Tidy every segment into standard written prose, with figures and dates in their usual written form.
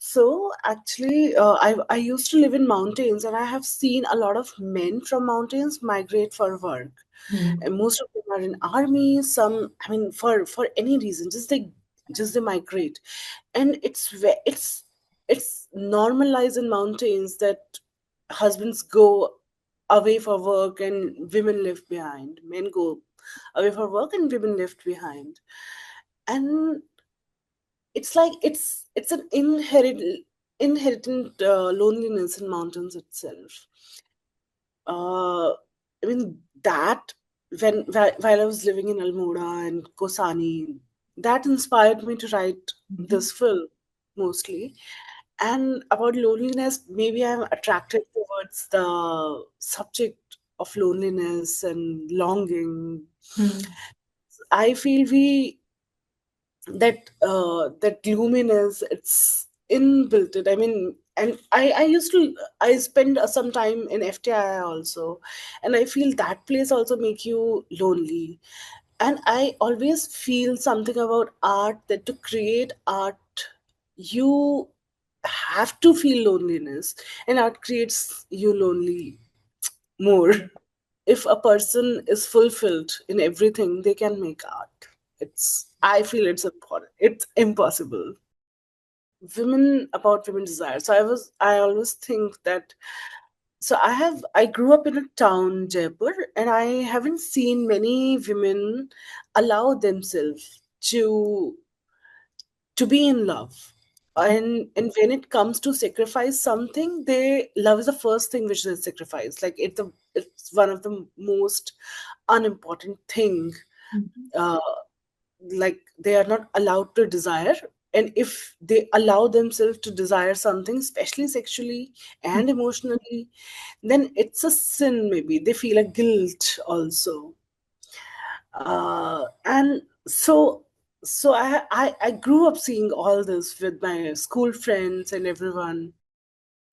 So actually, I used to live in mountains, and I have seen a lot of men from mountains migrate for work. Mm. And most of them are in army. Some, I mean, for any reason, just they migrate, and it's normalized in mountains that husbands go away for work and women left behind. Men go away for work and women left behind, and it's like it's an inherent loneliness in mountains itself. I mean that while I was living in Almora and Kosani, that inspired me to write Mhm. this film mostly. And about loneliness, maybe I'm attracted towards the subject of loneliness and longing. Mm. I feel that luminous, it's inbuilt it. I mean, and I used to, I spend some time in FTII also, and I feel that place also make you lonely. And I always feel something about art, that to create art you have to feel loneliness, and art creates you lonely more. If a person is fulfilled in everything, they can make art. I feel it's important. It's impossible. Women desire. So I always think that, so I grew up in a town, Jaipur, and I haven't seen many women allow themselves to be in love. And when it comes to sacrifice something, they love is the first thing which they sacrifice. Like it's one of the most unimportant thing. Mhm. uh, like they are not allowed to desire, and if they allow themselves to desire something, especially sexually and emotionally, then it's a sin. Maybe they feel a guilt also. And so I grew up seeing all this with my school friends and everyone.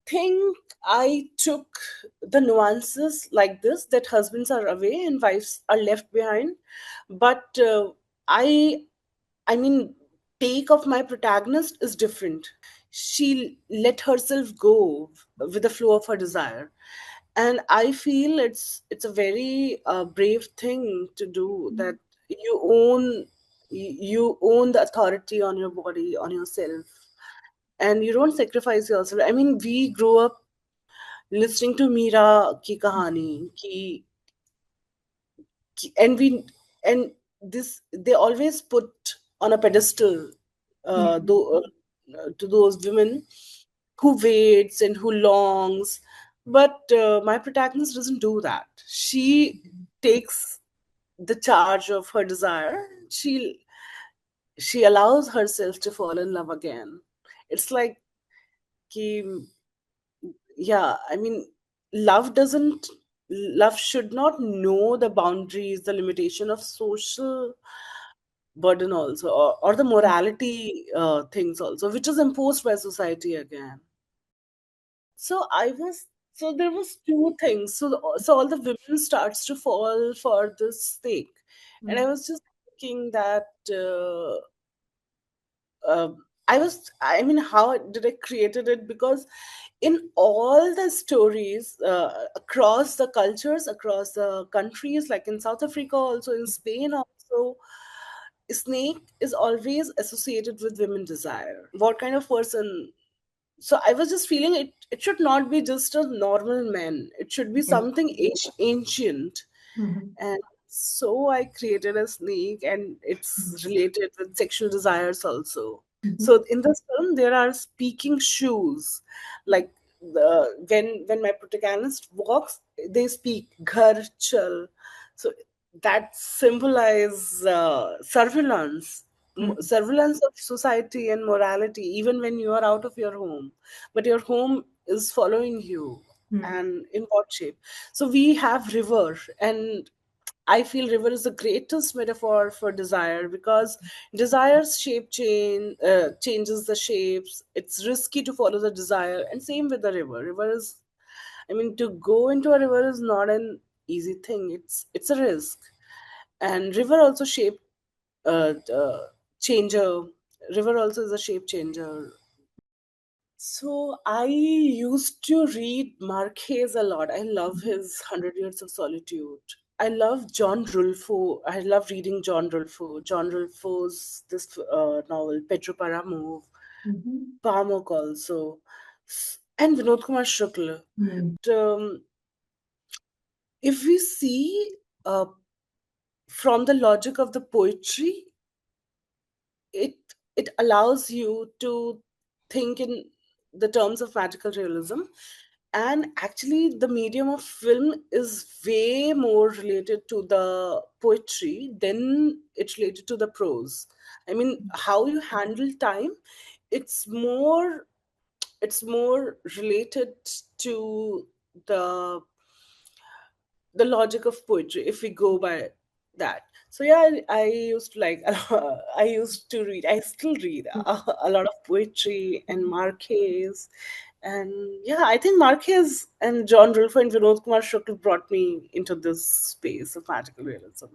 Think I took the nuances like this, that husbands are away and wives are left behind. But I I mean, take of my protagonist is different. She let herself go with the flow of her desire, and I feel it's a very brave thing to do. That you you own the authority on your body, on yourself, and you don't sacrifice yourself. I mean, we grew up listening to Meera ki kahani, and we and this they always put on a pedestal, Mhm. though, to those women who waits and who longs. But my protagonist doesn't do that. She takes the charge of her desire. She allows herself to fall in love again. It's like, ki, yeah, I mean, love doesn't love should not know the boundaries, the limitation of social burden also, or the morality things also, which is imposed by society again. So there was two things. So all the women starts to fall for this stake, and I Mhm. was just thinking that uh, I mean, how did I created it? Because in all the stories, across the cultures, across the countries, like in South Africa, also in Spain, also, snake is always associated with women desire. What kind of person? So I was just feeling it should not be just a normal man. It should be Yes. something ancient. Mhm. And so I created a snake, and it's related with sexual desires also. Mhm. So in this film, there are speaking shoes. Like when my protagonist walks, they speak ghar chal. So that symbolize surveillance, Mhm. surveillance of society and morality, even when you are out of your home, but your home is following you. Mhm. And in what shape? So we have river, and I feel river is the greatest metaphor for desire, because desire's changes the shapes. It's risky to follow the desire, and same with the river. River is, I mean, to go into a river is not an easy thing. It's a risk, and river also shape changer. River also is a shape changer. So I used to read Marquez a lot. I love his Hundred Years of Solitude. I love John Rulfo. I love reading John Rulfo. John Rulfo's this novel, Pedro Paramove, Mhm. Pamuk also, and Vinod Kumar Shukla. Mm. Um, if we see from the logic of the poetry, it it allows you to think in the terms of magical realism, and actually the medium of film is way more related to the poetry than it's related to the prose. I mean, how you handle time, it's more it's more related to the the logic of poetry if we go by that. So yeah, I used to like I used to read, I still read a lot of poetry and Marquez. And yeah, I think Marquez and John Rulfo and Vinod Kumar Shukla brought me into this space of magical realism.